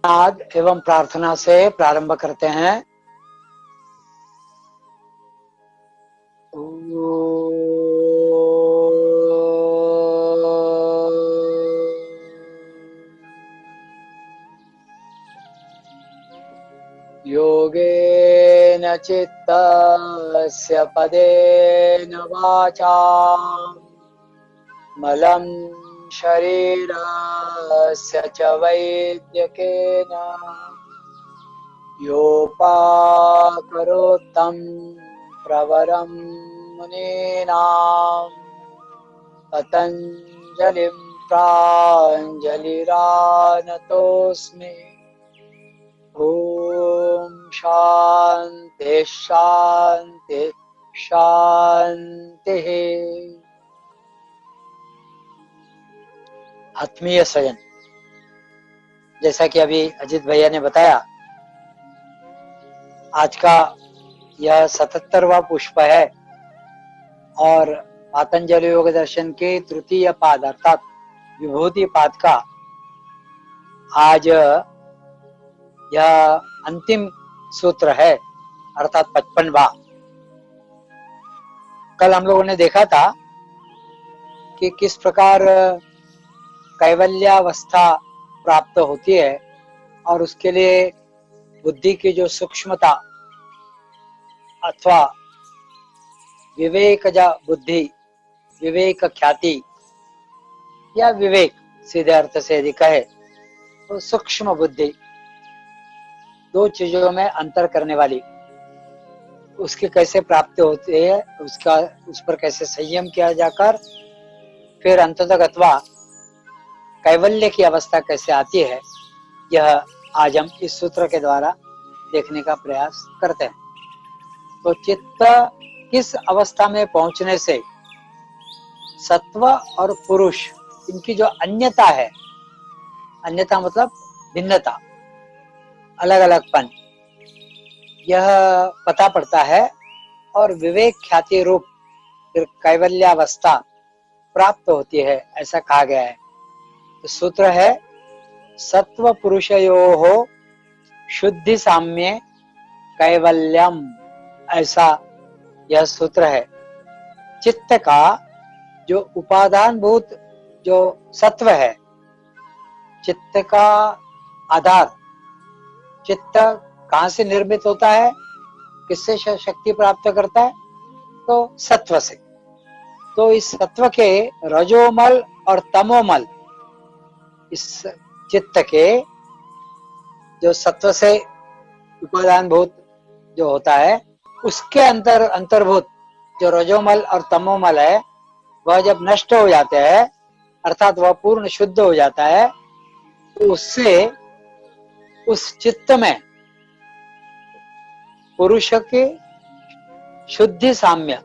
नाद एवं प्रार्थना से प्रारंभ करते हैं। योगेन चित्तस्य पदेन वाचा मलं शरीरस्य च वैद्यकेन योपाकरोत्तं प्रवरं मुनीनां पतञ्जलिं प्राञ्जलिरानतोऽस्मि। ओम शांति शांति शांति। आत्मीय स्वयं, जैसा कि अभी अजित भैया ने बताया, आज का यह 77वां पुष्प है और पातंजलि योग दर्शन के तृतीय पाद अर्थात विभूति पाद का आज यह अंतिम सूत्र है अर्थात 55वां। कल हम लोगों ने देखा था कि किस प्रकार कैवल्यावस्था प्राप्त होती है और उसके लिए बुद्धि की जो सूक्ष्मता अथवा विवेकजा बुद्धि, विवेक ख्याति या विवेक सीधे अर्थ से यदि कहे तो सूक्ष्म बुद्धि, दो चीजों में अंतर करने वाली, उसकी कैसे प्राप्ति होती है, उस पर कैसे संयम किया जाकर फिर अंततः कैवल्य की अवस्था कैसे आती है, यह आज हम इस सूत्र के द्वारा देखने का प्रयास करते हैं। तो चित्त किस अवस्था में पहुंचने से सत्व और पुरुष इनकी जो अन्यता है, अन्यता मतलब भिन्नता, अलग अलगपन, यह पता पड़ता है और विवेक ख्याति रूप फिर कैवल्यावस्था प्राप्त होती है, ऐसा कहा गया है। तो सूत्र है सत्व पुरुषयोः शुद्धि साम्ये कैवल्यम, ऐसा यह सूत्र है। चित्त का जो उपादान भूत जो सत्व है, चित्त का आधार, चित्त कहाँ से निर्मित होता है, किससे शक्ति प्राप्त करता है, तो सत्व से। तो इस सत्व के रजोमल और तमोमल, इस चित्त के जो सत्व से उपादान भूत जो होता है उसके अंतर्भूत जो रजोमल और तमोमल है, वह जब नष्ट हो जाते हैं अर्थात वह पूर्ण शुद्ध हो जाता है, तो उससे उस चित्त में पुरुष के शुद्धि साम्य,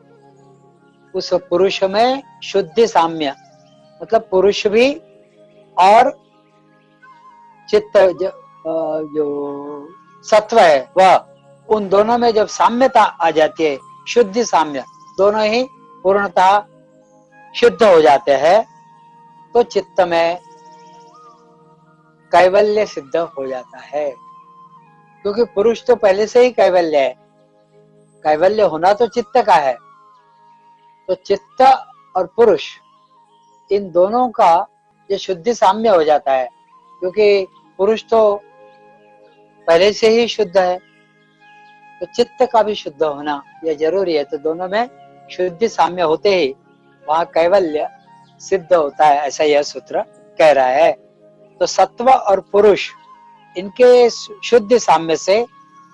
उस पुरुष में शुद्धि साम्य मतलब पुरुष भी और चित्त जो सत्व है वह, उन दोनों में जब साम्यता आ जाती है, शुद्धि साम्य, दोनों ही पूर्णतः शुद्ध हो जाते हैं, तो चित्त में कैवल्य सिद्ध हो जाता है। क्योंकि पुरुष तो पहले से ही कैवल्य है, कैवल्य होना तो चित्त का है। तो चित्त और पुरुष इन दोनों का ये शुद्धि साम्य हो जाता है, क्योंकि पुरुष तो पहले से ही शुद्ध है, तो चित्त का भी शुद्ध होना यह जरूरी है। तो दोनों में शुद्धि साम्य होते ही वहां कैवल्य सिद्ध होता है, ऐसा यह सूत्र कह रहा है। तो सत्व और पुरुष इनके शुद्ध साम्य से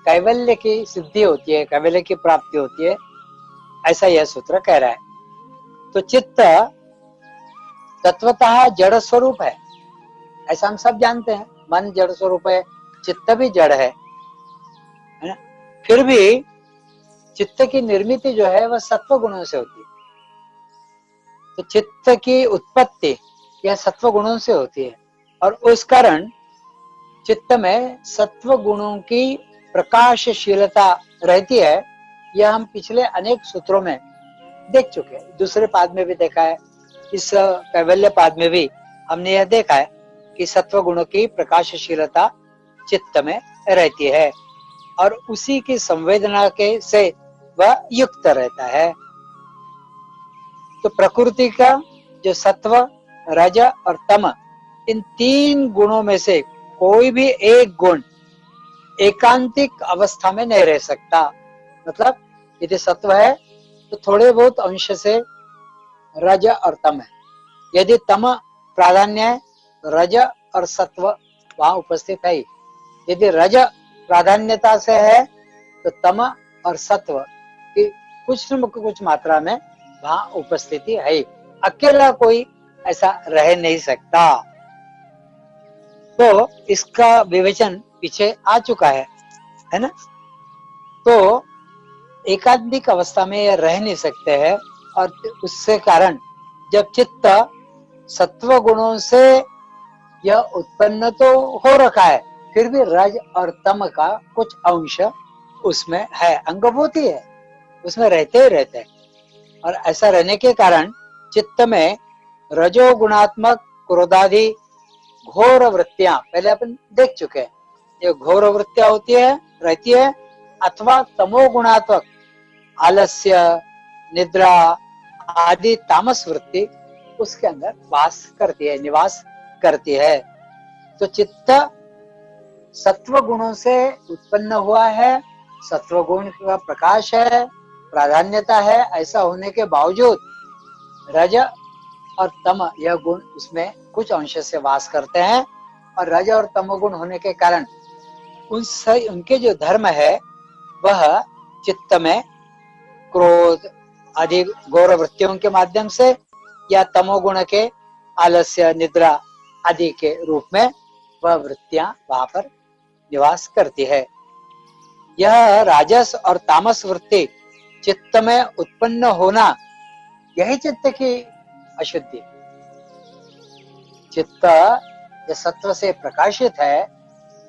कैवल्य की सिद्धि होती है, कैवल्य की प्राप्ति होती है, ऐसा यह सूत्र कह रहा है। तो चित्त तत्वतः जड़ स्वरूप है, ऐसा हम सब जानते हैं। मन जड़ स्वरूप है, चित्त भी जड़ है ना? फिर भी चित्त की निर्मिति जो है वह सत्व गुणों से होती है। तो चित्त की उत्पत्ति यह सत्व गुणों से होती है और उस कारण चित्त में सत्व गुणों की प्रकाशशीलता रहती है। यह हम पिछले अनेक सूत्रों में देख चुके हैं, दूसरे पाद में भी देखा है, इस कैवल्य पाद में भी हमने यह देखा है कि सत्व गुणों की प्रकाशशीलता चित्त में रहती है और उसी की संवेदना के से वह युक्त रहता है। तो प्रकृति का जो सत्व, रज और तम, इन तीन गुणों में से कोई भी एक गुण एकांतिक अवस्था में नहीं रह सकता। मतलब यदि सत्व है तो थोड़े बहुत अंश से रज और तम है, यदि तम प्राधान्य है रज और सत्व वहां उपस्थित है। यदि रज प्राधान्यता से है तो तम और सत्व की कुछ न कुछ मात्रा में वहां उपस्थिति है। अकेला कोई ऐसा रह नहीं सकता। तो इसका विवेचन पीछे आ चुका है ना। तो एकांतिक अवस्था में यह रह नहीं सकते हैं और उससे कारण जब चित्त सत्व गुणों से यह उत्पन्न तो हो रखा है, फिर भी रज और तम का कुछ अंश उसमें है, अंगभूति है, उसमें रहते ही रहते हैं। और ऐसा रहने के कारण चित्त में रजो गुणात्मक क्रोधादि घोर वृत्तियां पहले अपन देख चुके हैं, ये घोर वृत्तियां होती है, रहती है, अथवा तमो गुणात्मक आलस्य, निद्रा आदि तामस वृत्ति उसके अंदर वास करती है, निवास करती है। तो चित्त सत्व गुणों से उत्पन्न हुआ है, सत्व गुण का प्रकाश है, प्राधान्यता है, ऐसा होने के बावजूद रज और तम यह गुण उसमें कुछ अंश से वास करते हैं और रज और तम गुण होने के कारण उनके जो धर्म है वह चित्त में क्रोध आदि गौर वृत्तियों के माध्यम से या तमोगुण के आलस्य, निद्रा आदि के रूप में वह वृत्तियां वहां पर निवास करती है। यह राजस और तामस वृत्ति चित्त में उत्पन्न होना, यही चित्त की अशुद्धि। चित्त जो सत्व से प्रकाशित है,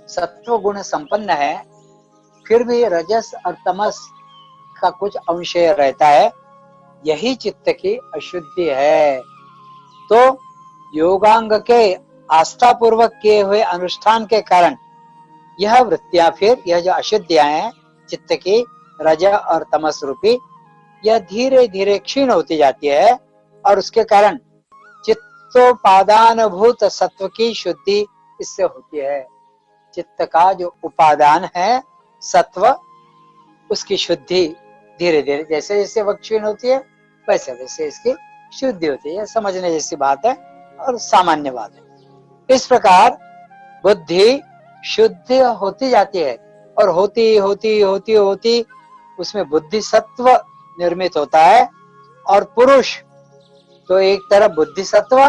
सत्व गुण संपन्न है, फिर भी रजस और तमस का कुछ अंश रहता है, यही चित्त की अशुद्धि है। तो योगांग के आस्था पूर्वक किए हुए अनुष्ठान के कारण यह वृत्तियां, फिर यह जो अशुद्धियां हैं चित्त की रज और तमस रूपी, यह धीरे धीरे क्षीण होती जाती है और उसके कारण चित्तोपादान भूत सत्व की शुद्धि इससे होती है। चित्त का जो उपादान है सत्व, उसकी शुद्धि धीरे धीरे जैसे जैसे वह क्षीण होती है वैसे वैसे इसकी शुद्धि होती है। समझने जैसी बात है और सामान्य बात है। इस प्रकार बुद्धि शुद्ध होती जाती है और होती होती होती होती उसमें बुद्धि सत्व निर्मित होता है। और पुरुष तो एक तरफ बुद्धि सत्व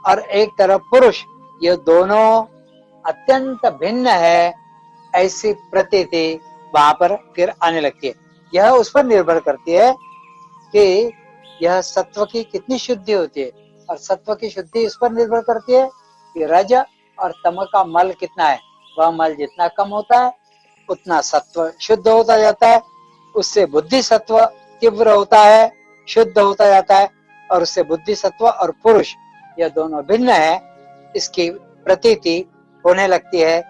और एक तरफ पुरुष, ये दोनों अत्यंत भिन्न है, ऐसी प्रतीति वहां पर फिर आने लगती है। यह उस पर निर्भर करती है कि यह सत्व की कितनी शुद्धि होती है, और सत्व की शुद्धि इस पर निर्भर करती है कि रज और तम का मल कितना है। वह मल जितना कम होता है उतना सत्व शुद्ध होता जाता है, उससे बुद्धि सत्व तीव्र होता है, शुद्ध होता जाता है, और उससे बुद्धि सत्व और पुरुष यह दोनों भिन्न है, इसकी प्रतीति होने लगती है।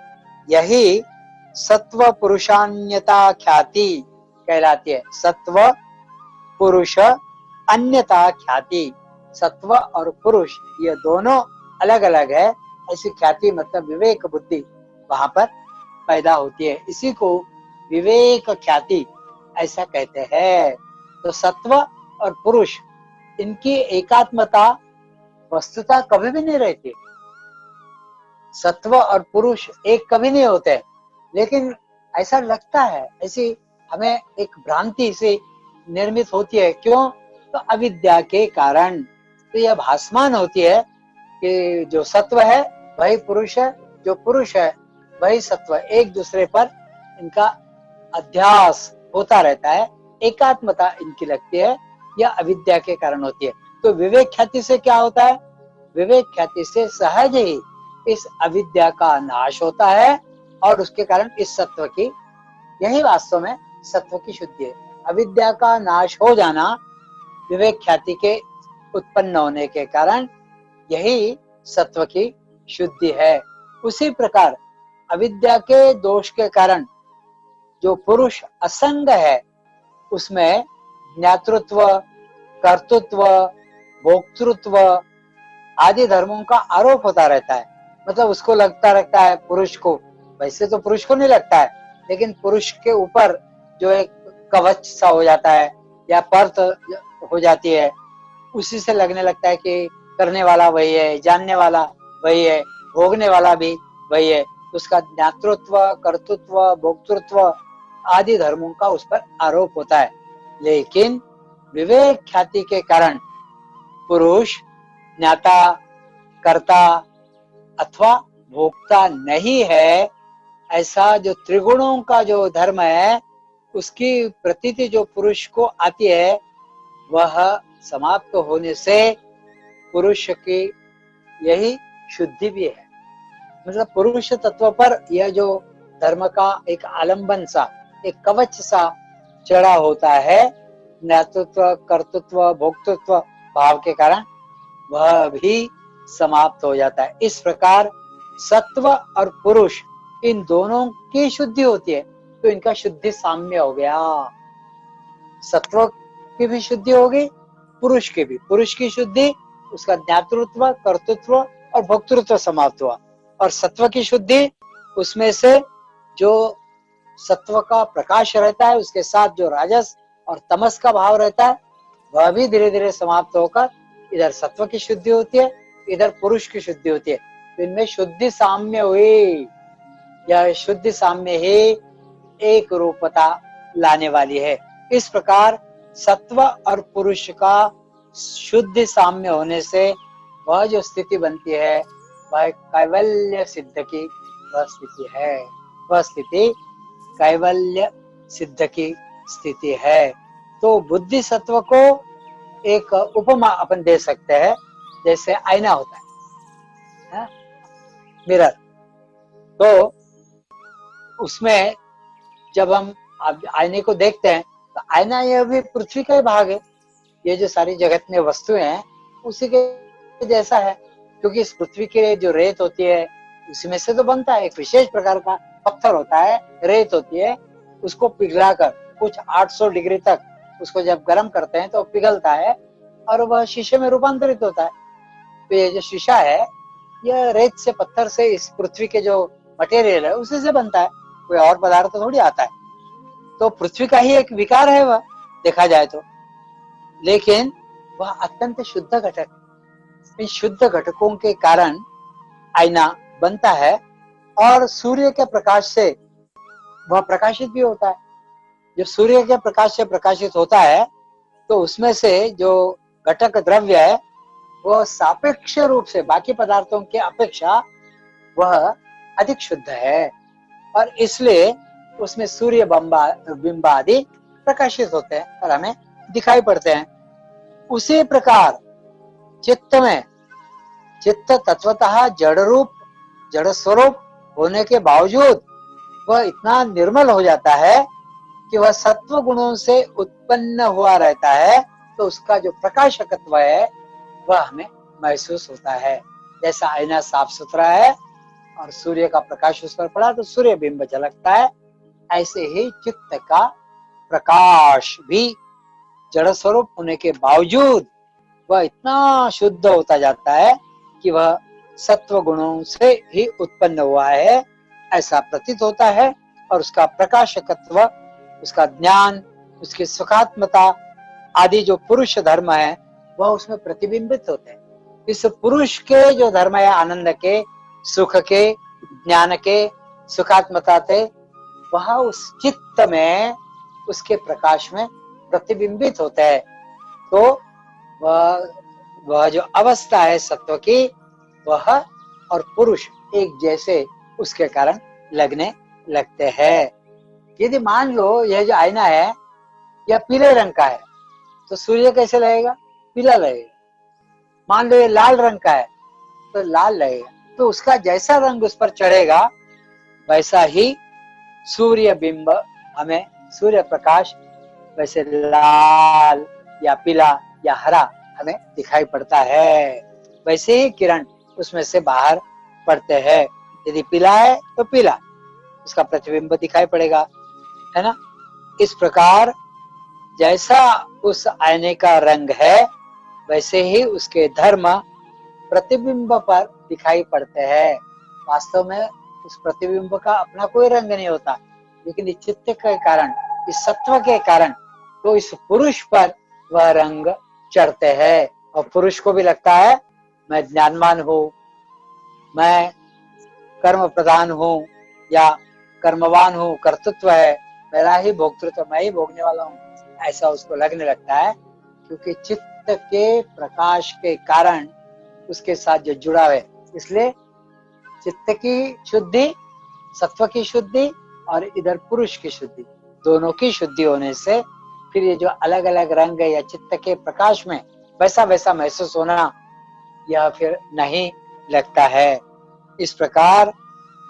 यही सत्व पुरुषान्यता ख्याति कहलाती है। सत्व पुरुष अन्यता ख्याति, सत्व और पुरुष ये दोनों अलग अलग है, ऐसी ख्याति मतलब विवेक बुद्धि वहां पर पैदा होती है। इसी को विवेक ख्याति ऐसा कहते हैं। तो सत्व और पुरुष इनकी एकात्मता वस्तुतः कभी भी नहीं रहती। सत्व और पुरुष एक कभी नहीं होते, लेकिन ऐसा लगता है, ऐसी हमें एक भ्रांति से निर्मित होती है। क्यों? तो अविद्या के कारण। तो यह भासमान होती है कि जो सत्व है वही पुरुष है, जो पुरुष है वही सत्व, एक दूसरे पर इनका अध्यास होता रहता है, एकात्मता इनकी लगती है, यह अविद्या के कारण होती है। तो विवेक ख्याति से क्या होता है? विवेक ख्याति से सहज ही इस अविद्या का नाश होता है और उसके कारण इस सत्व की, यही वास्तव में सत्व की शुद्धि है। अविद्या का नाश हो जाना विवेक ख्याति के उत्पन्न होने के कारण यही सत्व की शुद्धि है। उसी प्रकार अविद्या के दोष के कारण जो पुरुष असंग है उसमें ज्ञातृत्व, कर्तृत्व, भोक्तृत्व आदि धर्मों का आरोप होता रहता है। मतलब उसको लगता रहता है पुरुष को, वैसे तो पुरुष को नहीं लगता है, लेकिन पुरुष के ऊपर जो एक कवच सा हो जाता है या परत हो जाती है, उसी से लगने लगता है कि करने वाला वही है, जानने वाला वही है, भोगने वाला भी वही है। उसका ज्ञातृत्व, कर्तृत्व, भोक्तृत्व आदि धर्मों का उस पर आरोप होता है। लेकिन विवेक ख्याति के कारण पुरुष ज्ञाता, कर्ता अथवा भोक्ता नहीं है, ऐसा जो त्रिगुणों का जो धर्म है उसकी प्रतीति जो पुरुष को आती है वह समाप्त होने से पुरुष की यही शुद्धि भी है। मतलब पुरुष तत्व पर यह जो धर्म का एक आलंबन सा, एक कवच सा चढ़ा होता है, ज्ञातृत्व, कर्तृत्व, भोक्तृत्व भाव के कारण वह भी समाप्त हो जाता है। इस प्रकार सत्व और पुरुष इन दोनों की शुद्धि होती है, तो इनका शुद्धि साम्य हो गया। सत्व की भी शुद्धि हो गई, पुरुष की भी। पुरुष की शुद्धि, उसका ज्ञातृत्व, कर्तृत्व और भोक्तृत्व समाप्त हुआ। और सत्व की शुद्धि, उसमें से जो सत्व का प्रकाश रहता है उसके साथ जो राजस और तमस का भाव रहता है वह भी धीरे धीरे समाप्त होकर इधर सत्व की शुद्धि होती है, इधर पुरुष की शुद्धि होती है। तो इनमें शुद्धि साम्य हुई। यह शुद्धि साम्य ही एक रूपता लाने वाली है। इस प्रकार सत्व और पुरुष का शुद्धि साम्य होने से वह जो स्थिति बनती है वह कैवल्य सिद्ध की वह स्थिति है। वह स्थिति कैवल्य सिद्ध की स्थिति है। तो बुद्धि सत्व को एक उपमा अपन दे सकते हैं, जैसे आईना होता है, मिरर। तो उसमें जब हम आईने को देखते हैं तो आईना यह भी पृथ्वी का ही भाग है। ये जो सारी जगत में वस्तुएं हैं उसी के जैसा है, क्योंकि इस पृथ्वी के जो रेत होती है उसी में से तो बनता है। एक विशेष प्रकार का पत्थर होता है, रेत होती है, उसको पिघलाकर कुछ 800 डिग्री तक उसको जब गर्म करते हैं तो पिघलता है और वह शीशे में रूपांतरित होता है। तो ये जो शीशा है यह रेत से, पत्थर से, इस पृथ्वी के जो मटेरियल है उसी से बनता है, कोई और पदार्थ थोड़ी आता है। तो पृथ्वी का ही एक विकार है वह, देखा जाए तो। लेकिन वह अत्यंत शुद्ध घटक, इन शुद्ध घटकों के कारण आईना बनता है और सूर्य के प्रकाश से वह प्रकाशित भी होता है। जब सूर्य के प्रकाश से प्रकाशित होता है तो उसमें से जो घटक द्रव्य है वह सापेक्ष रूप से बाकी पदार्थों के अपेक्षा वह अधिक शुद्ध है और इसलिए उसमें सूर्य बिंब आदि प्रकाशित होते हैं और हमें दिखाई पड़ते हैं। उसी प्रकार चित्त में, चित्त तत्वतः जड़ रूप, जड़ स्वरूप होने के बावजूद वह इतना निर्मल हो जाता है कि वह सत्व गुणों से उत्पन्न हुआ रहता है। तो उसका जो प्रकाशकत्व है वह हमें महसूस होता है। जैसा आईना साफ सुथरा है और सूर्य का प्रकाश उस पर पड़ा तो सूर्य बिंब झलकता है, ऐसे ही चित्त का प्रकाश भी जड़ स्वरूप होने के बावजूद वह इतना शुद्ध होता जाता है कि वह सत्व गुणों से ही उत्पन्न हुआ है ऐसा प्रतीत होता है। और उसका प्रकाशकत्व, उसका ज्ञान, उसकी सुखात्मता आदि जो पुरुष धर्म है वह उसमें प्रतिबिंबित होते हैं। इस पुरुष के जो धर्म है, आनंद के, सुख के, ज्ञान के, सुखात्मता थे, वह उस चित्त में, उसके प्रकाश में प्रतिबिंबित होता है। तो वह जो अवस्था है सत्व की, वह और पुरुष एक जैसे उसके कारण लगने लगते हैं। यदि मान लो यह जो आईना है यह पीले रंग का है तो सूर्य कैसे लगेगा? पीला लगेगा। मान लो ये लाल रंग का है तो लाल लगेगा। तो उसका जैसा रंग उस पर चढ़ेगा वैसा ही सूर्य बिंब, हमें सूर्य प्रकाश वैसे लाल या पीला या हरा हमें दिखाई पड़ता है। वैसे ही किरण उसमें से बाहर पड़ते हैं। यदि पीला है तो पीला, उसका प्रतिबिंब दिखाई पड़ेगा, है ना। इस प्रकार जैसा उस आईने का रंग है वैसे ही उसके धर्म प्रतिबिंब पर दिखाई पड़ते हैं। वास्तव में उस प्रतिबिंब का अपना कोई रंग नहीं होता, लेकिन इस चित्त के कारण, इस सत्व के कारण तो इस पुरुष पर वह रंग चढ़ते हैं। और पुरुष को भी लगता है मैं ज्ञानवान हूँ, मैं कर्म प्रधान हूँ या कर्मवान हूँ, कर्तृत्व है, मेरा ही भोक्तृत्व, मैं ही भोगने वाला हूँ, ऐसा उसको लगने लगता है। क्योंकि चित्त के प्रकाश के कारण उसके साथ जो जुड़ा है, इसलिए चित्त की शुद्धि, सत्व की शुद्धि और इधर पुरुष की शुद्धि, दोनों की शुद्धि होने से फिर ये जो अलग अलग रंग है या चित्त के प्रकाश में वैसा वैसा महसूस होना, यह फिर नहीं लगता है। इस प्रकार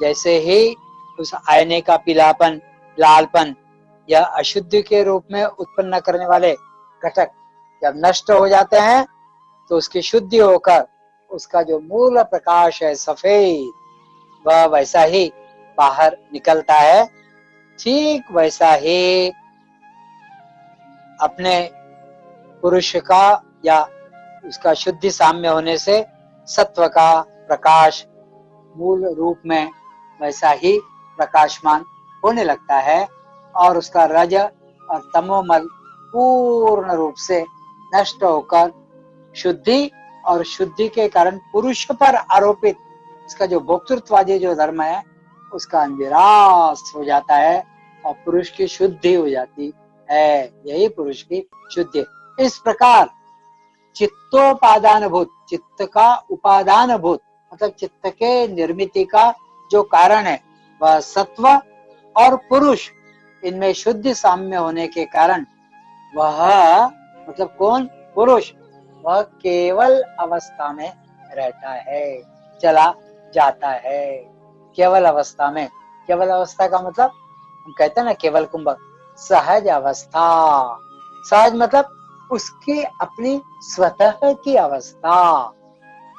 जैसे ही उस आईने का पीलापन, लालपन या अशुद्धि के रूप में उत्पन्न करने वाले घटक जब नष्ट हो जाते हैं तो उसकी शुद्धि होकर उसका जो मूल प्रकाश है सफेद, वह वैसा ही बाहर निकलता है। ठीक वैसा ही अपने पुरुष का या उसका शुद्धि साम्य होने से सत्व का प्रकाश मूल रूप में वैसा ही प्रकाशमान होने लगता है और उसका रज और तमोमल पूर्ण रूप से नष्ट होकर शुद्धि और शुद्धि के कारण पुरुष पर आरोपित इसका जो भोक्तृत्ववादी जो धर्म है उसका निराश हो जाता है और पुरुष की शुद्धि हो जाती है। यही पुरुष की शुद्धि। इस प्रकार चित्तोपादान भूत, चित्त का उपादान भूत मतलब चित्त के निर्मिति का जो कारण है वह सत्व और पुरुष, इनमें शुद्ध साम्य होने के कारण वह मतलब कौन, पुरुष, वह केवल अवस्था में रहता है, चला जाता है। केवल अवस्था में, केवल अवस्था का मतलब हम कहते हैं ना केवल कुंभक, सहज अवस्था। सहज मतलब उसकी अपनी स्वतः की अवस्था।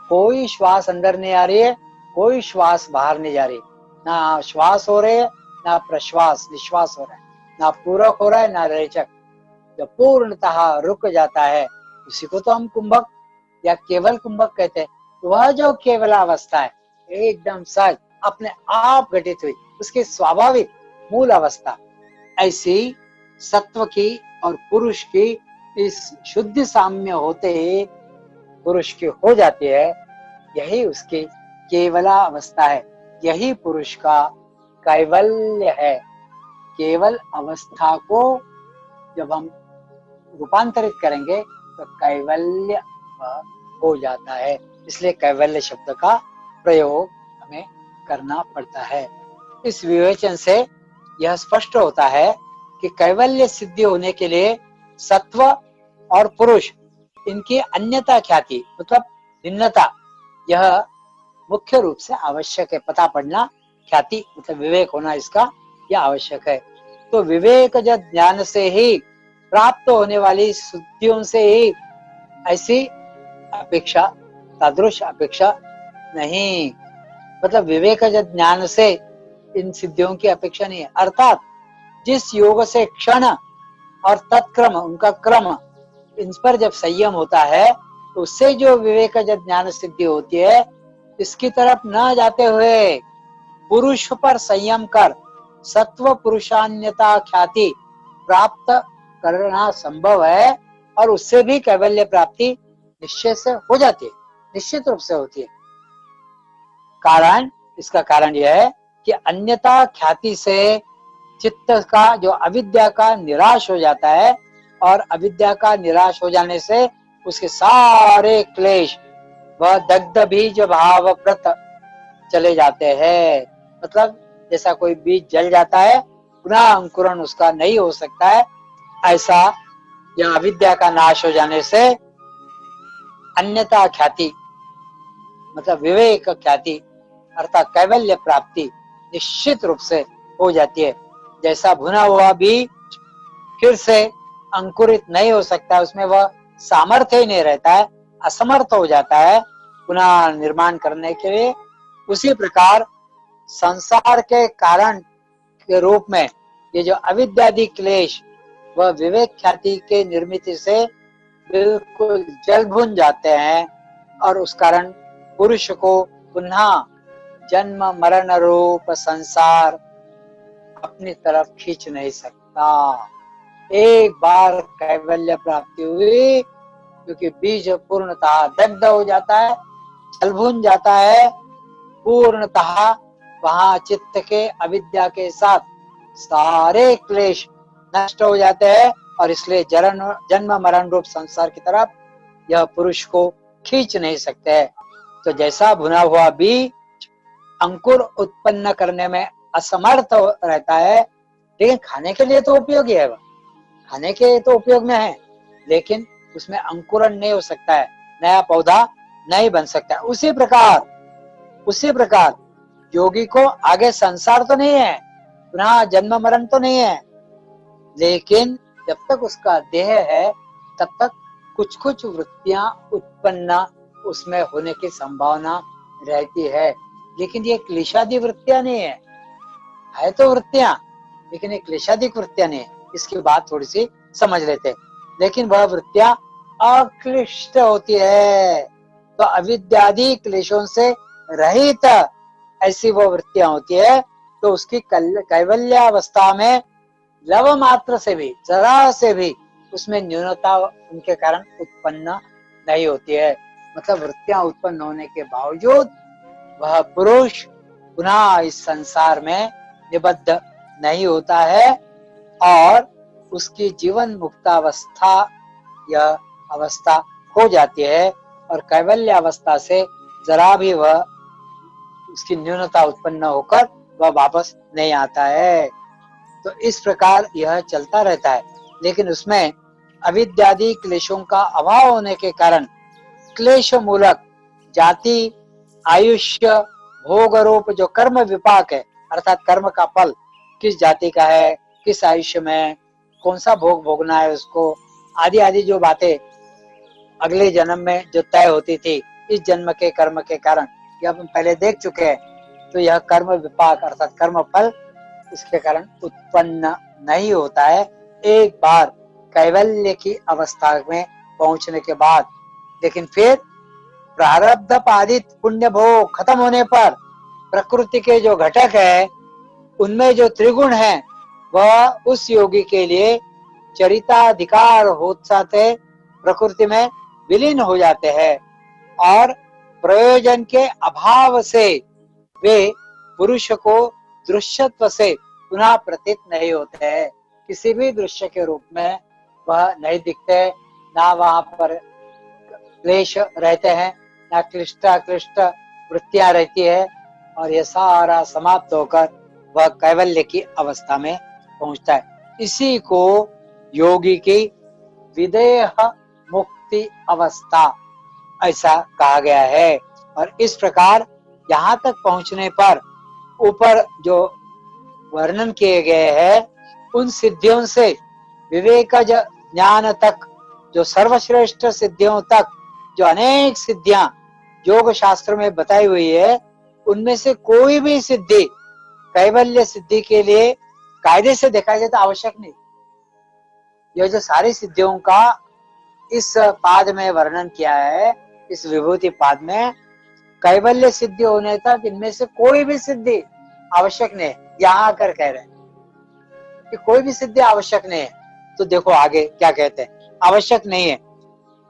कोई श्वास अंदर नहीं आ रही है, कोई श्वास बाहर नहीं जा रही, ना श्वास हो रहे है ना प्रश्वास निश्वास हो रहा है, ना पूरक हो रहा है ना रेचक। जब पूर्णतः रुक जाता है उसी को तो हम कुंभक या केवल कुंभक कहते हैं। वह जो केवल अवस्था है एकदम सहज अपने आप घटित हुई, उसकी स्वाभाविक मूल अवस्था, ऐसी सत्व की और पुरुष की इस शुद्ध साम्य होते पुरुष की हो जाती है। यही उसकी केवला अवस्था है, यही पुरुष का कैवल्य है। केवल अवस्था को जब हम रूपांतरित करेंगे तो कैवल्य हो जाता है। इसलिए कैवल्य शब्द का प्रयोग हमें करना पड़ता है। इस विवेचन से यह स्पष्ट होता है कि कैवल्य सिद्धि होने के लिए सत्व और पुरुष इनकी अन्यता ख्याति मतलब भिन्नता, यह मुख्य रूप से आवश्यक है। पता पड़ना, ख्याति मतलब विवेक होना, इसका यह आवश्यक है। तो विवेक जब ज्ञान से ही प्राप्त होने वाली सिद्धियों से ही ऐसी अपेक्षा, तादृश अपेक्षा नहीं, मतलब विवेक जब ज्ञान से इन सिद्धियों की अपेक्षा नहीं है। अर्थात जिस योग से क्षण और तत्क्रम उनका क्रम इन पर जब संयम होता है तो उससे जो विवेक जब ज्ञान सिद्धि होती है, इसकी तरफ न जाते हुए पुरुष पर संयम कर सत्व पुरुषान्यता ख्याति प्राप्त करना संभव है और उससे भी कैवल्य प्राप्ति निश्चय से हो जाती है, निश्चित रूप से होती है। कारण, इसका कारण यह है कि अन्यता ख्याति से चित्त का जो अविद्या का निराश हो जाता है और अविद्या का निराश हो जाने से उसके सारे क्लेश वह दग्ध बीज भावप्रत चले जाते हैं। मतलब जैसा कोई बीज जल जाता है, पुनः अंकुरण उसका नहीं हो सकता है, ऐसा यह अविद्या का नाश हो जाने से अन्यता ख्याति मतलब विवेक ख्याति अर्थात कैवल्य प्राप्ति निश्चित रूप से हो जाती है। जैसा भुना हुआ बीज फिर से अंकुरित नहीं हो सकता, उसमें वह सामर्थ्य ही नहीं रहता है, असमर्थ हो जाता है पुनः निर्माण करने के लिए, उसी प्रकार संसार के कारण के रूप में ये जो अविद्यादि क्लेश वह विवेक ख्याति के निर्मित से बिल्कुल जल भुन जाते हैं और उस कारण पुरुष को पुनः जन्म मरण रूप संसार अपनी तरफ खींच नहीं सकता। एक बार कैवल्य प्राप्ति हुई क्योंकि बीज पूर्णतः दग्ध हो जाता है, जल भुन जाता है, पूर्णतः वहां चित्त के अविद्या के साथ सारे क्लेश नष्ट हो जाते हैं और इसलिए जन्म मरण रूप संसार की तरफ यह पुरुष को खींच नहीं सकते। तो जैसा भुना हुआ बीज अंकुर उत्पन्न करने में असमर्थ रहता है, लेकिन खाने के लिए तो उपयोगी है, वह खाने के तो उपयोग में है, लेकिन उसमें अंकुरण नहीं हो सकता है, नया पौधा नहीं बन सकता है। उसी प्रकार योगी को आगे संसार तो नहीं है, पुनः जन्म मरण तो नहीं है, लेकिन जब तक उसका देह है तब तक कुछ कुछ वृत्तियां उत्पन्न उसमें होने की संभावना रहती है। लेकिन ये क्लेशादि वृत्तियां नहीं है तो वृत्तियां, लेकिन ये क्लेशादिक वृत्तियां नहीं है। इसकी बात थोड़ी सी समझ लेते हैं। लेकिन वह वृत्तियां अक्लिष्ट होती है, तो अविद्यादि क्लेशों से रहित ऐसी वो वृत्तियां होती है, तो उसकी कैवल्यावस्था में लव मात्र से भी, जरा से भी उसमें न्यूनता उनके कारण उत्पन्न नहीं होती है। मतलब वृत्तियां उत्पन्न होने के बावजूद वह पुरुष पुनः इस संसार में निबद्ध नहीं होता है और उसकी जीवन मुक्तावस्था यह अवस्था हो जाती है और कैवल्य अवस्था से जरा भी वह उसकी न्यूनता उत्पन्न होकर वह वापस नहीं आता है। तो इस प्रकार यह चलता रहता है, लेकिन उसमें अविद्यादि क्लेशों का अभाव होने के कारण क्लेश मूलक जाति, आयुष्य, भोग रूप जो कर्म विपाक है, अर्थात कर्म का फल किस जाति का है, किस आयुष्य में कौन सा भोग भोगना है उसको, आदि आदि जो बातें अगले जन्म में जो तय होती थी इस जन्म के कर्म के कारण, यह हम पहले देख चुके हैं। तो यह कर्म विपाक अर्थात कर्म फल इसके कारण उत्पन्न नहीं होता है एक बार कैवल्य की अवस्था में पहुंचने के बाद। लेकिन फिर प्रारब्ध पादित पुण्य भोग खत्म होने पर प्रकृति के जो घटक है उनमें जो त्रिगुण है वह उस योगी के लिए चरिताधिकार हो जाते, प्रकृति में विलीन हो जाते हैं और प्रयोजन के अभाव से वे पुरुष को दृश्यत्व से पुनः प्रतीत नहीं होते हैं। किसी भी दृश्य के रूप में वह नहीं दिखते, ना वहां पर क्लेश रहते हैं, ना क्लिष्ट वृत्तियां रहती है और यह सारा समाप्त होकर वह कैवल्य की अवस्था में पहुंचता है। इसी को योगी की विदेह मुक्ति अवस्था ऐसा कहा गया है। और इस प्रकार यहाँ तक पहुंचने पर ऊपर जो वर्णन किए गए हैं उन सिद्धियों से विवेकज ज्ञान तक, जो सर्वश्रेष्ठ सिद्धियों तक, जो अनेक सिद्धियां योग शास्त्र में बताई हुई है, उनमें से कोई भी सिद्धि कैवल्य सिद्धि के लिए कायदे से देखा जाए तो आवश्यक नहीं। यह जो सारी सिद्धियों का इस पाद में वर्णन किया है, इस विभूति पाद में, कैवल्य सिद्धि होने तक इनमें से कोई भी सिद्धि आवश्यक नहीं है। यहाँ आकर कह रहे हैं कि कोई भी सिद्धि आवश्यक नहीं है। तो देखो आगे क्या कहते हैं, आवश्यक नहीं है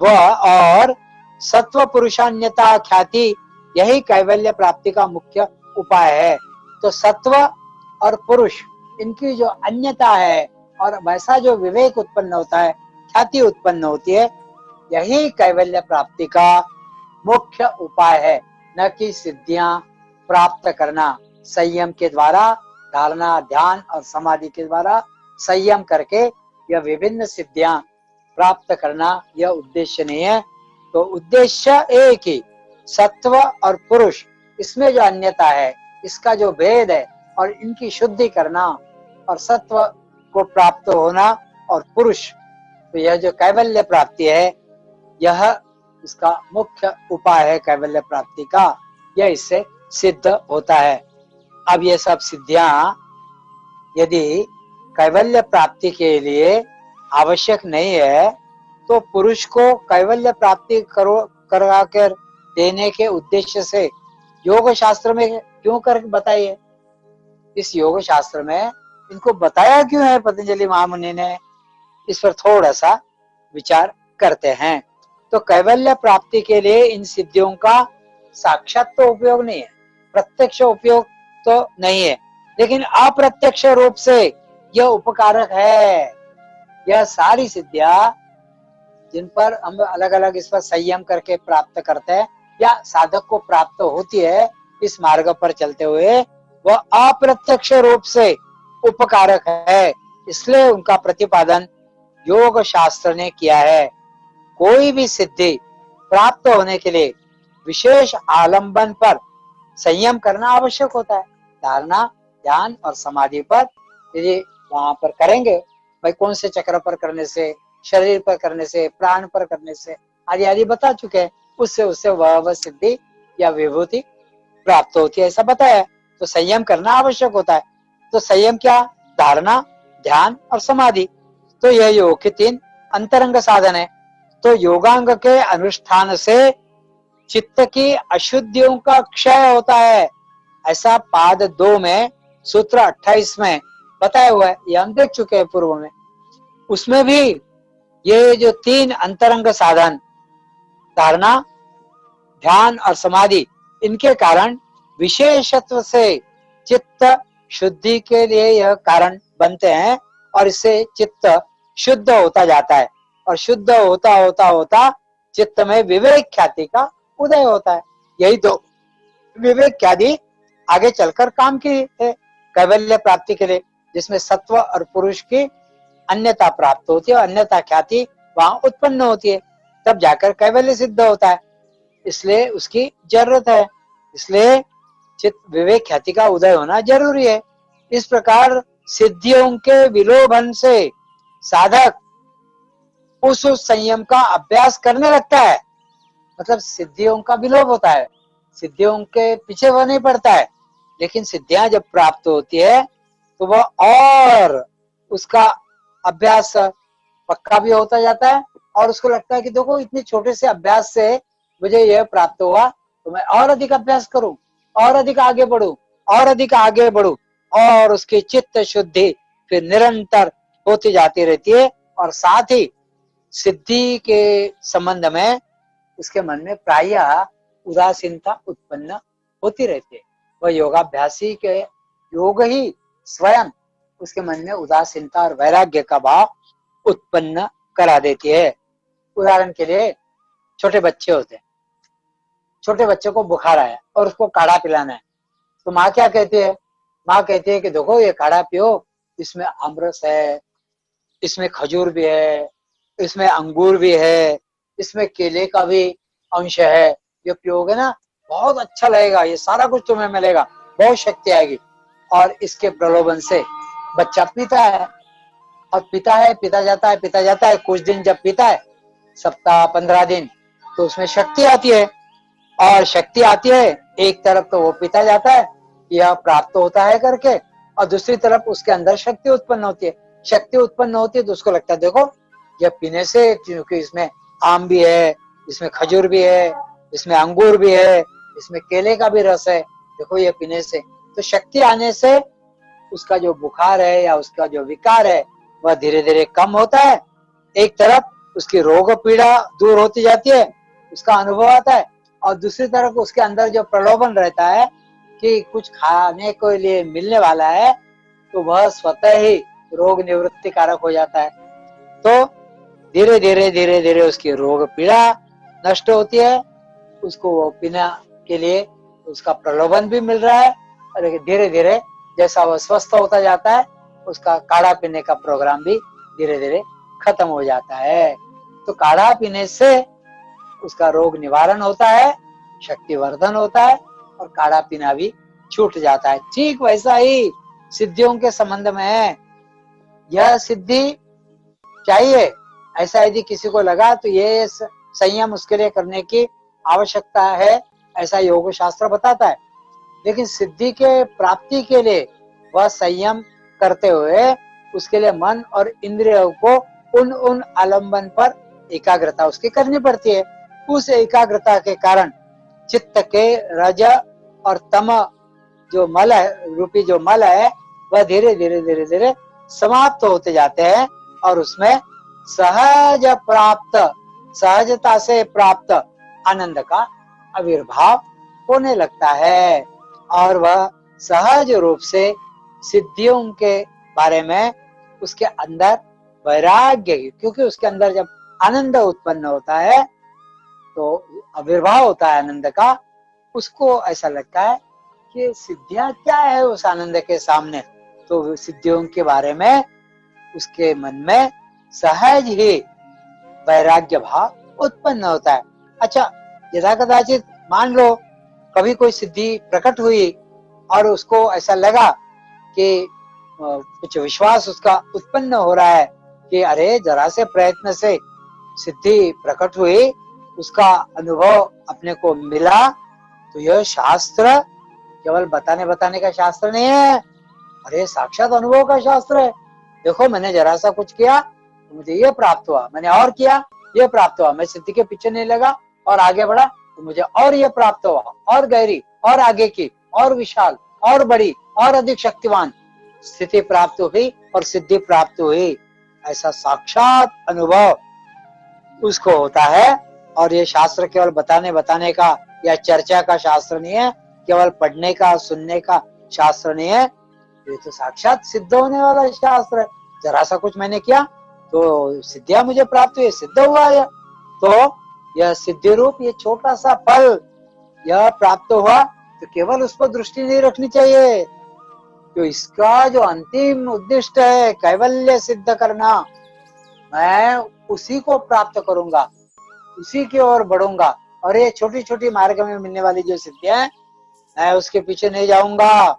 वह, और सत्व पुरुषान्यता ख्याति यही कैवल्य प्राप्ति का मुख्य उपाय है। तो सत्व और पुरुष इनकी जो अन्यता है और वैसा जो विवेक उत्पन्न होता है, ख्याति उत्पन्न होती है, यही कैवल्य प्राप्ति का मुख्य उपाय है, न कि सिद्धियां प्राप्त करना संयम के द्वारा, धारणा, ध्यान और समाधि के द्वारा संयम करके यह विभिन्न सिद्धियां प्राप्त करना, यह उद्देश्य नहीं है। तो उद्देश्य एक ही, सत्व और पुरुष इसमें जो अन्यता है, इसका जो भेद है और इनकी शुद्धि करना और सत्व को प्राप्त होना और पुरुष, तो यह जो कैवल्य प्राप्ति है यह इसका मुख्य उपाय है कैवल्य प्राप्ति का, यह इससे सिद्ध होता है। अब ये सब सिद्धियां यदि कैवल्य प्राप्ति के लिए आवश्यक नहीं है तो पुरुष को कैवल्य प्राप्ति करा कर देने के उद्देश्य से योग शास्त्र में क्यों कर बताइए? इस योग शास्त्र में इनको बताया क्यों है पतंजलि महामुनि ने? इस पर थोड़ा सा विचार करते हैं। तो कैवल्य प्राप्ति के लिए इन सिद्धियों का साक्षात तो उपयोग नहीं है, प्रत्यक्ष उपयोग तो नहीं है, लेकिन अप्रत्यक्ष रूप से यह उपकारक है। यह सारी सिद्धियां जिन पर हम अलग अलग इस पर संयम करके प्राप्त करते हैं या साधक को प्राप्त होती है इस मार्ग पर चलते हुए, वह अप्रत्यक्ष रूप से उपकारक है, इसलिए उनका प्रतिपादन योग शास्त्र ने किया है। कोई भी सिद्धि प्राप्त होने के लिए विशेष आलंबन पर संयम करना आवश्यक होता है। धारणा, ध्यान और समाधि पर यदि वहां पर करेंगे, भाई कौन से चक्र पर करने से, शरीर पर करने से, प्राण पर करने से, आदि आदि बता चुके हैं, उससे वह सिद्धि या विभूति प्राप्त होती है, ऐसा बताया। तो संयम करना आवश्यक होता है। तो संयम क्या? धारणा, ध्यान और समाधि। तो यह योग के 3 अंतरंग साधन है। तो योगांग के अनुष्ठान से चित्त की अशुद्धियों का क्षय होता है, ऐसा पाद 2 में सूत्र 28 में बताया हुआ है। ये हम देख चुके हैं पूर्व में। उसमें भी ये जो 3 अंतरंग साधन, धारणा, ध्यान और समाधि, इनके कारण विशेषत्व से चित्त शुद्धि के लिए यह कारण बनते हैं और इससे चित्त शुद्ध होता जाता है और शुद्ध होता होता होता चित्त में विवेक ख्याति का उदय होता है। यही तो विवेक ख्याति आगे चलकर काम की है कैवल्य प्राप्ति के लिए, जिसमें सत्व और पुरुष की अन्यता प्राप्त होती है और अन्यता ख्याति वहां उत्पन्न होती है, तब जाकर कैवल्य सिद्ध होता है। इसलिए उसकी जरूरत है, इसलिए चित्त विवेक ख्याति का उदय होना जरूरी है। इस प्रकार सिद्धियों के विलोभन से साधक उस संयम का अभ्यास करने लगता है। मतलब सिद्धियों का विलोप होता है, सिद्धियों के पीछे वह नहीं पड़ता है, लेकिन सिद्धियां जब प्राप्त होती है तो वह और उसका अभ्यास पक्का भी होता जाता है और उसको लगता है कि देखो इतने छोटे से अभ्यास से मुझे यह प्राप्त हुआ, तो मैं और अधिक अभ्यास करूं, और अधिक आगे बढ़ूं, और अधिक आगे बढ़ूं, और उसकी चित्त शुद्धि फिर निरंतर होती जाती रहती है। और साथ ही सिद्धि के संबंध में उसके मन में प्रायः उदासीनता उत्पन्न होती रहती है। वह योगाभ्यासी के योग ही स्वयं उसके मन में उदासीनता और वैराग्य का भाव उत्पन्न करा देती है। उदाहरण के लिए छोटे बच्चे होते हैं, छोटे बच्चे को बुखार आया और उसको काढ़ा पिलाना है, तो माँ क्या कहती है? माँ कहती है कि देखो ये काढ़ा पियो, इसमें अमरस है, इसमें खजूर भी है, इसमें अंगूर भी है, इसमें केले का भी अंश है, ये पियोगे ना बहुत अच्छा लगेगा, ये सारा कुछ तुम्हें मिलेगा, बहुत शक्ति आएगी। और इसके प्रलोभन से बच्चा पीता है और पीता जाता है। कुछ दिन जब पीता है, सप्ताह 15 दिन, तो उसमें शक्ति आती है। और शक्ति आती है, एक तरफ तो वो पीता जाता है, यह प्राप्त होता है करके, और दूसरी तरफ उसके अंदर शक्ति उत्पन्न होती है। शक्ति उत्पन्न होती है तो उसको लगता है देखो यह पीने से, क्योंकि इसमें आम भी है, इसमें खजूर भी है, इसमें अंगूर भी है, इसमें केले का भी रस है, देखो ये पीने से। तो शक्ति आने से उसका जो बुखार है या उसका जो विकार है वह धीरे धीरे कम होता है। एक तरफ उसकी रोग पीड़ा दूर होती जाती है, उसका अनुभव आता है, और दूसरी तरफ उसके अंदर जो प्रलोभन रहता है कि कुछ खाने के लिए मिलने वाला है, तो वह स्वतः ही रोग निवृत्ति कारक हो जाता है। तो धीरे धीरे उसकी रोग पीड़ा नष्ट होती है, उसको वो पीने के लिए उसका प्रलोभन भी मिल रहा है, और धीरे धीरे जैसा वह स्वस्थ होता जाता है, उसका काढ़ा पीने का प्रोग्राम भी धीरे धीरे खत्म हो जाता है। तो काढ़ा पीने से उसका रोग निवारण होता है, शक्तिवर्धन होता है, और काढ़ा पीना भी छूट जाता है। ठीक वैसा ही सिद्धियों के संबंध में है। यह सिद्धि चाहिए, ऐसा यदि किसी को लगा तो ये संयम उसके लिए करने की आवश्यकता है, ऐसा योग शास्त्र बताता है। लेकिन सिद्धि के प्राप्ति के लिए वह संयम करते हुए उसके लिए मन और इंद्रियों को उन आलम्बन पर एकाग्रता उसकी करनी पड़ती है। उस एकाग्रता के कारण चित्त के रज और तम जो मल है, रूपी जो मल है, वह धीरे धीरे धीरे धीरे समाप्त होते जाते हैं और उसमें सहजता से प्राप्त आनंद का आविर्भाव होने लगता है और वह सहज रूप से सिद्धियों के बारे में उसके अंदर वैराग्य, क्योंकि उसके अंदर जब आनंद उत्पन्न होता है तो आविर्भाव होता है आनंद का, उसको ऐसा लगता है कि सिद्धियां क्या है उस आनंद के सामने। तो सिद्धियों के बारे में उसके मन में सहज ही वैराग्य भाव उत्पन्न होता है। अच्छा, यथा कदाचित मान लो कभी कोई सिद्धि प्रकट हुई और उसको ऐसा लगा कि कुछ विश्वास उसका उत्पन्न हो रहा है कि अरे जरा से प्रयत्न से सिद्धि प्रकट हुई, उसका अनुभव अपने को मिला, तो यह शास्त्र केवल बताने का शास्त्र नहीं है, अरे साक्षात अनुभव का शास्त्र है। देखो मैंने जरा सा कुछ किया तो मुझे ये प्राप्त हुआ, मैंने और किया ये प्राप्त हुआ, मैं सिद्धि के पीछे नहीं लगा और आगे बढ़ा तो मुझे और ये प्राप्त हुआ, और गहरी और आगे की और विशाल और बड़ी और अधिक शक्तिवान स्थिति प्राप्त हुई और सिद्धि प्राप्त हुई। ऐसा साक्षात अनुभव उसको होता है। और ये शास्त्र केवल बताने का या चर्चा का शास्त्र नहीं है, केवल पढ़ने का सुनने का शास्त्र नहीं है, ये तो साक्षात सिद्ध होने वाला शास्त्र है। जरा सा कुछ मैंने किया तो सिद्धियां मुझे प्राप्त हुई, सिद्ध हुआ यह। तो यह सिद्धि रूप ये छोटा सा फल यह प्राप्त हुआ तो केवल उस पर दृष्टि नहीं रखनी चाहिए, तो इसका जो अंतिम उद्देश्य है कैवल्य सिद्ध करना, मैं उसी को प्राप्त करूंगा, उसी की ओर बढ़ूंगा। और ये छोटी छोटी मार्ग में मिलने वाली जो सिद्धियां हैं, मैं उसके पीछे नहीं जाऊंगा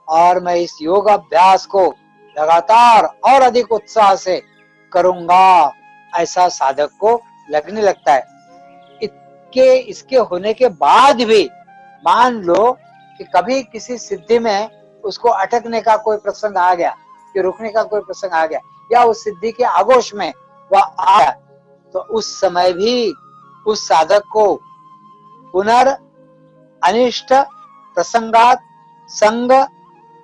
और मैं इस योग अभ्यास को लगातार और अधिक उत्साह से करूंगा, ऐसा साधक को लगने लगता है। इसके होने के बाद भी मान लो कि कभी किसी सिद्धि में उसको अटकने का कोई प्रसंग आ गया, कि रुकने का कोई प्रसंग आ गया, या उस सिद्धि के आगोश में वह आया, तो उस समय भी उस साधक को पुनर् अनिष्ट प्रसंगात संग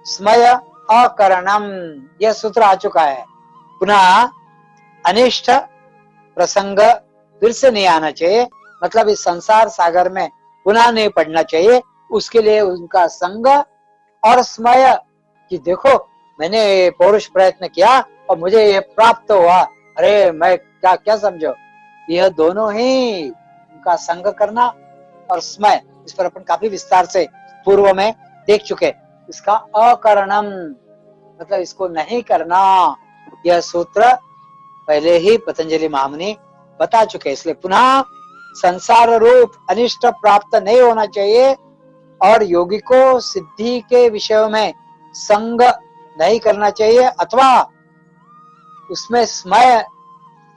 स्मय अकरणम, यह सूत्र आ चुका है। पुनः अनिष्ट प्रसंग फिर से नहीं आना चाहिए, मतलब इस संसार सागर में पुनः नहीं पड़ना चाहिए। उसके लिए उनका संग और स्मय कि देखो मैंने पौरुष प्रयत्न किया और मुझे ये प्राप्त हुआ, अरे मैं क्या क्या समझो, यह दोनों ही उनका संग करना और स्मय, इस पर अपन काफी विस्तार से पूर्व में देख चुके। इसका अकरणम मतलब इसको नहीं करना, यह सूत्र पहले ही पतंजलि महामुनि बता चुके, इसलिए पुनः संसार रूप अनिष्ट प्राप्त नहीं होना चाहिए और योगी को सिद्धि के विषयों में संग नहीं करना चाहिए, अथवा उसमें स्मय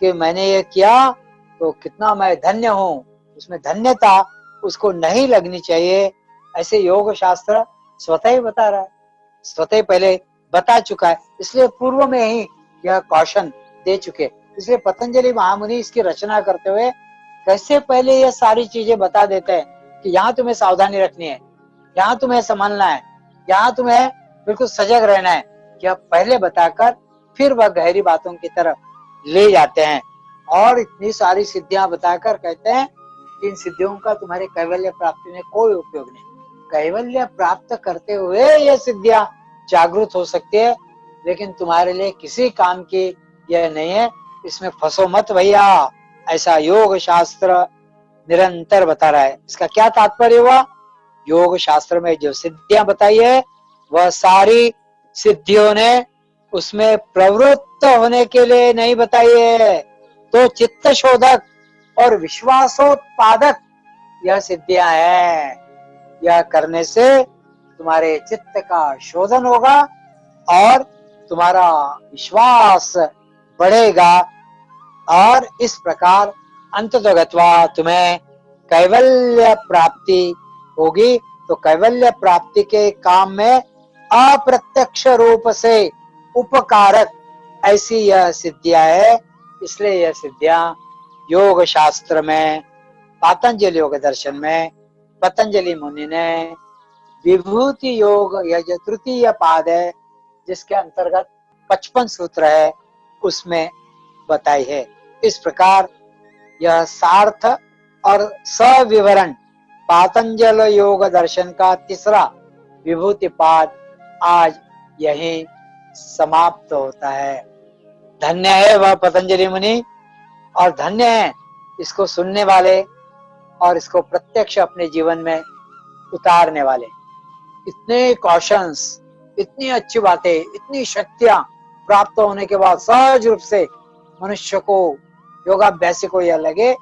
कि मैंने ये किया तो कितना मैं धन्य हूँ, उसमें धन्यता उसको नहीं लगनी चाहिए। ऐसे योग शास्त्र स्वतः ही बता रहा है, स्वतः ही पहले बता चुका है, इसलिए पूर्व में ही यह कौशन दे चुके। इसलिए पतंजलि महामुनि इसकी रचना करते हुए कैसे पहले ये सारी चीजें बता देते हैं कि यहाँ तुम्हें सावधानी रखनी है, यहाँ तुम्हें संभालना है, यहाँ तुम्हें बिल्कुल सजग रहना है, यह पहले बताकर फिर वह गहरी बातों की तरफ ले जाते हैं और इतनी सारी सिद्धियां बताकर कहते हैं कि इन सिद्धियों का तुम्हारे कैवल्य प्राप्ति में कोई उपयोग नहीं। कैवल्य प्राप्त करते हुए ये सिद्धियां जागृत हो सकती है, लेकिन तुम्हारे लिए किसी काम की यह नहीं है, इसमें फंसो मत भैया, ऐसा योग शास्त्र निरंतर बता रहा है। इसका क्या तात्पर्य हुआ? योग शास्त्र में जो सिद्धियां बताई है वह सारी सिद्धियों ने उसमें प्रवृत्त होने के लिए नहीं बताई है, तो चित्त शोधक और विश्वासोत्पादक यह सिद्धियां हैं। यह करने से तुम्हारे चित्त का शोधन होगा और तुम्हारा विश्वास बढ़ेगा और इस प्रकार अंततोगत्वा तुम्हें कैवल्य प्राप्ति होगी। तो कैवल्य प्राप्ति के काम में अप्रत्यक्ष रूप से उपकारक ऐसी यह सिद्धियां है। इसलिए यह सिद्धियां योग शास्त्र में, पातंजलि योग दर्शन में पतंजलि मुनि ने विभूति योग, यह जो तृतीय पाद है जिसके अंतर्गत 55 सूत्र है, उसमें बताई है। इस प्रकार यह सार्थ और सविवरण पातंजल योग दर्शन का तीसरा विभूति पाद आज यहीं समाप्त होता है। धन्य है वह पतंजलि मुनि और धन्य है इसको सुनने वाले और इसको प्रत्यक्ष अपने जीवन में उतारने वाले। इतने कॉशंस, इतनी अच्छी बातें, इतनी शक्तियां प्राप्त होने के बाद सहज रूप से मनुष्य को, योगाभ्यासी को यह लगे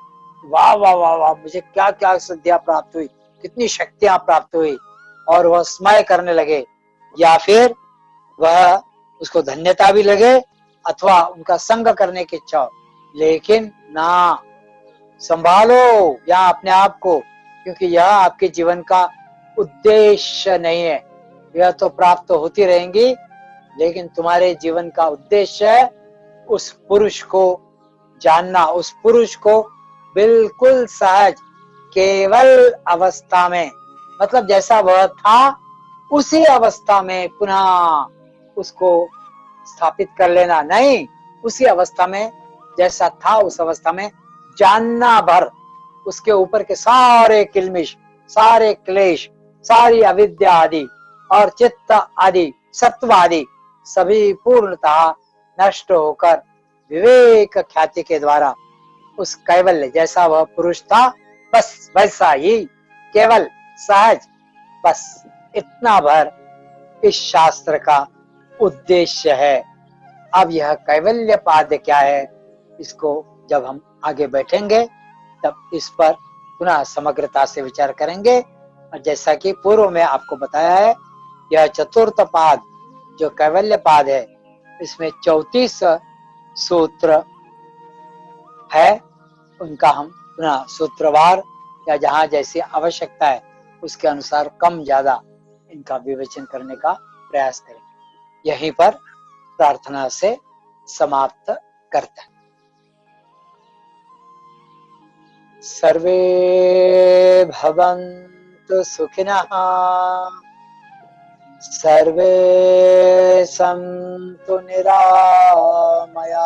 वाह वाह वाह वाह, मुझे क्या क्या सिद्धियां प्राप्त हुई, कितनी शक्तियां प्राप्त हुई, और वह स्मय करने लगे, या फिर वह उसको धन्यता भी लगे अथवा उनका संग करने की इच्छा हो। लेकिन ना, संभालो या अपने आप को, क्योंकि यह आपके जीवन का उद्देश्य नहीं है। यह तो प्राप्त तो होती रहेंगी, लेकिन तुम्हारे जीवन का उद्देश्य है उस पुरुष को जानना, उस पुरुष को बिल्कुल सहज केवल अवस्था में, मतलब जैसा वह था उसी अवस्था में पुनः उसको स्थापित कर लेना। नहीं, उसी अवस्था में जैसा था उस अवस्था में जानना भर, उसके ऊपर के सारे किल्मिश, सारे क्लेश, सारी अविद्या आदि और चित्त आदि, सत्व आदि सभी पूर्णतः नष्ट होकर विवेक ख्याति के द्वारा उस कैवल्य, जैसा वह पुरुष था बस वैसा ही केवल सहज, बस इतना भर इस शास्त्र का उद्देश्य है। अब यह कैवल्य पाद क्या है, इसको जब हम आगे बैठेंगे तब इस पर पुनः समग्रता से विचार करेंगे। और जैसा कि पूर्व में आपको बताया है, यह चतुर्थ पाद जो कैवल्य पाद है, इसमें 34 सूत्र है, उनका हम पुनः सूत्रवार या जहां जैसी आवश्यकता है उसके अनुसार कम ज्यादा इनका विवेचन करने का प्रयास करेंगे। यहीं पर प्रार्थना से समाप्त करते हैं। सर्वे भवन्तु सुखिनः, सर्वे सन्तु निरामयाः,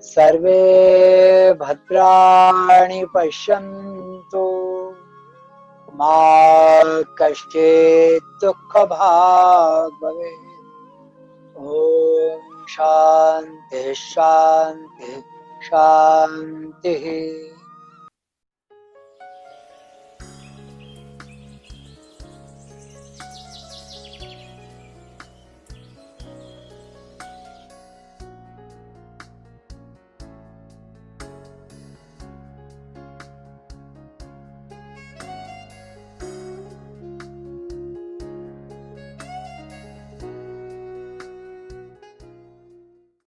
सर्वे भद्राणि पश्यन्तु, मा कश्चित् दुःखभाग् भवेत्। ओम शांति शांति शांति।